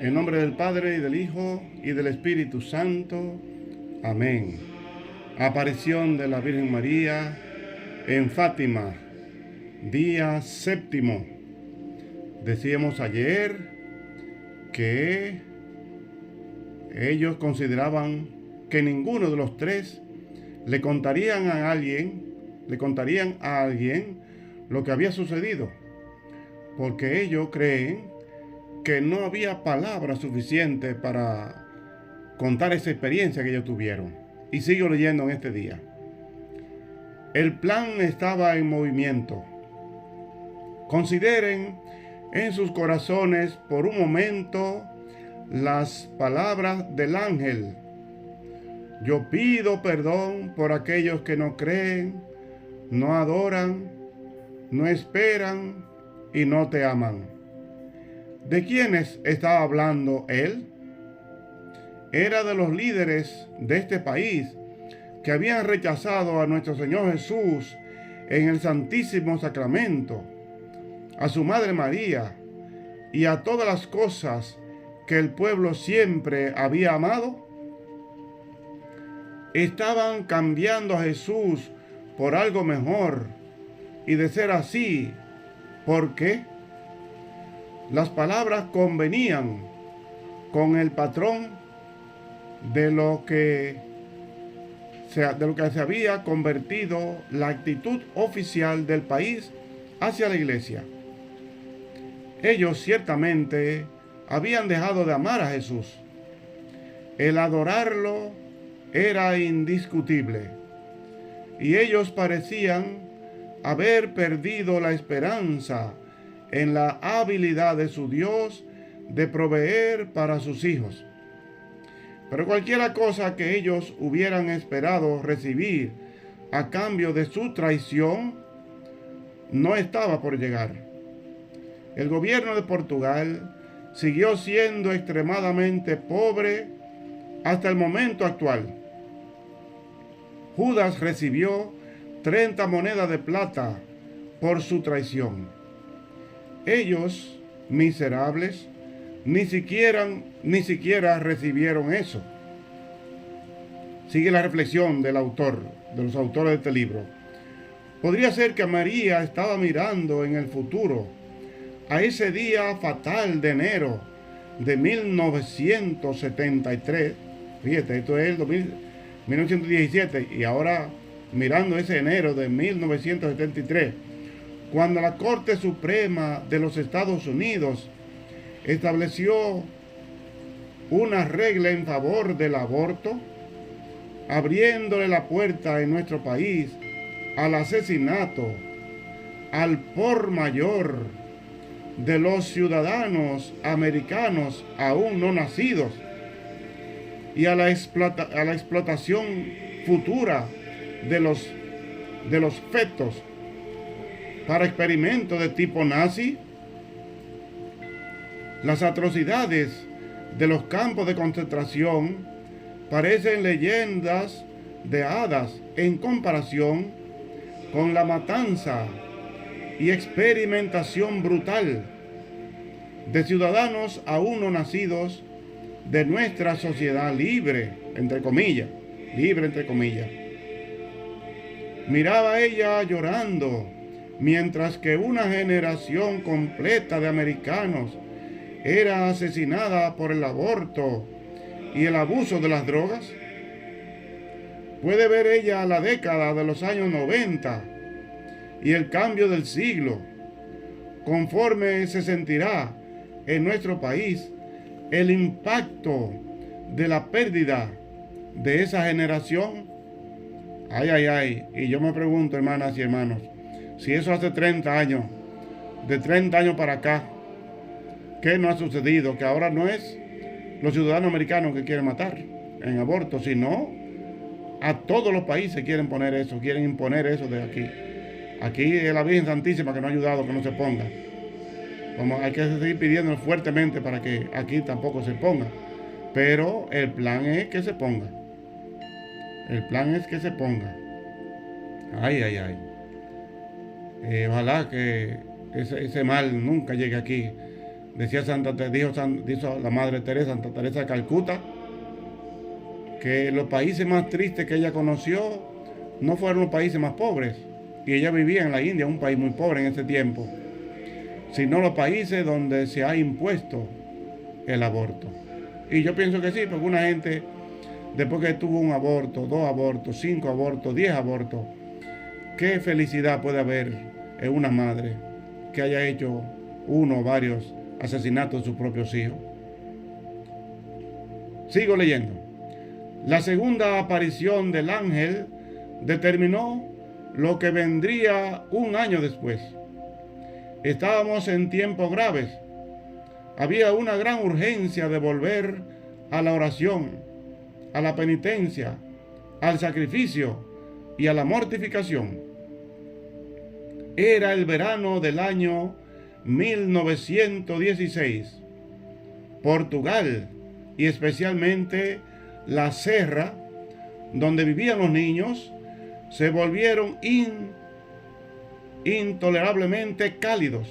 En nombre del Padre, y del Hijo, y del Espíritu Santo. Amén. Aparición de la Virgen María en Fátima, día séptimo. Decíamos ayer que ellos consideraban que ninguno de los tres le contarían a alguien lo que había sucedido, porque ellos creen que no había palabras suficientes para contar esa experiencia que ellos tuvieron. Y sigo leyendo en este día. El plan estaba en movimiento. Consideren en sus corazones por un momento las palabras del ángel. Yo pido perdón por aquellos que no creen, no adoran, no esperan y no te aman. ¿De quiénes estaba hablando él? Era de los líderes de este país que habían rechazado a nuestro Señor Jesús en el Santísimo Sacramento, a su Madre María y a todas las cosas que el pueblo siempre había amado. Estaban cambiando a Jesús por algo mejor, y de ser así, ¿por qué? Las palabras convenían con el patrón de lo que se había convertido la actitud oficial del país hacia la iglesia. Ellos ciertamente habían dejado de amar a Jesús. El adorarlo era indiscutible, y ellos parecían haber perdido la esperanza en la habilidad de su Dios de proveer para sus hijos. Pero cualquiera cosa que ellos hubieran esperado recibir a cambio de su traición no estaba por llegar. El gobierno de Portugal siguió siendo extremadamente pobre hasta el momento actual. Judas recibió 30 monedas de plata por su traición. Ellos, miserables, ni siquiera recibieron eso. Sigue la reflexión de los autores de este libro. Podría ser que María estaba mirando en el futuro, a ese día fatal de enero de 1973. Fíjate, esto es el 1917, y ahora mirando ese enero de 1973, cuando la Corte Suprema de los Estados Unidos estableció una regla en favor del aborto, abriéndole la puerta en nuestro país al asesinato, al por mayor de los ciudadanos americanos aún no nacidos, y a la explotación futura de los fetos para experimentos de tipo nazi. Las atrocidades de los campos de concentración parecen leyendas de hadas en comparación con la matanza y experimentación brutal de ciudadanos aún no nacidos de nuestra sociedad libre, entre comillas. Miraba ella llorando, mientras que una generación completa de americanos era asesinada por el aborto y el abuso de las drogas. Puede ver ella la década de los años 90 y el cambio del siglo, conforme se sentirá en nuestro país el impacto de la pérdida de esa generación. Y yo me pregunto, hermanas y hermanos, si eso hace 30 años, de 30 años para acá, ¿qué no ha sucedido? Que ahora no es los ciudadanos americanos que quieren matar en aborto, sino a todos los países quieren imponer eso de aquí. Aquí es la Virgen Santísima que no ha ayudado que no se ponga. Hay que seguir pidiendo fuertemente para que aquí tampoco se ponga. Pero el plan es que se ponga. Ojalá que ese mal nunca llegue aquí, Dijo la Madre Teresa, Santa Teresa de Calcuta, que los países más tristes que ella conoció no fueron los países más pobres, y ella vivía en la India, un país muy pobre en ese tiempo, sino los países donde se ha impuesto el aborto. Y yo pienso que sí, porque una gente, después que tuvo un aborto, 2 abortos, 5 abortos, 10 abortos, qué felicidad puede haber en una madre que haya hecho uno o varios asesinatos de sus propios hijos. Sigo leyendo. La segunda aparición del ángel determinó lo que vendría un año después. Estábamos en tiempos graves. Había una gran urgencia de volver a la oración, a la penitencia, al sacrificio y a la mortificación. Era el verano del año 1916. Portugal, y especialmente la Serra, donde vivían los niños, se volvieron intolerablemente cálidos.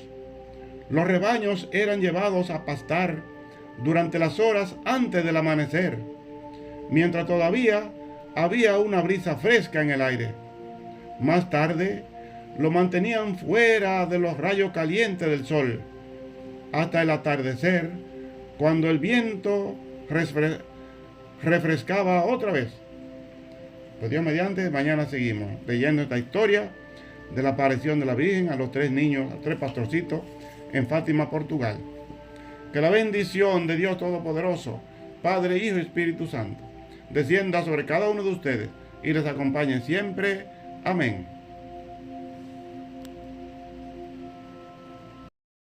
Los rebaños eran llevados a pastar durante las horas antes del amanecer, mientras todavía había una brisa fresca en el aire. Más tarde, lo mantenían fuera de los rayos calientes del sol, hasta el atardecer, cuando el viento refrescaba otra vez. Pues Dios mediante, mañana seguimos leyendo esta historia de la aparición de la Virgen a los 3 niños, a 3 pastorcitos en Fátima, Portugal. Que la bendición de Dios Todopoderoso, Padre, Hijo y Espíritu Santo, descienda sobre cada uno de ustedes y les acompañe siempre. Amén.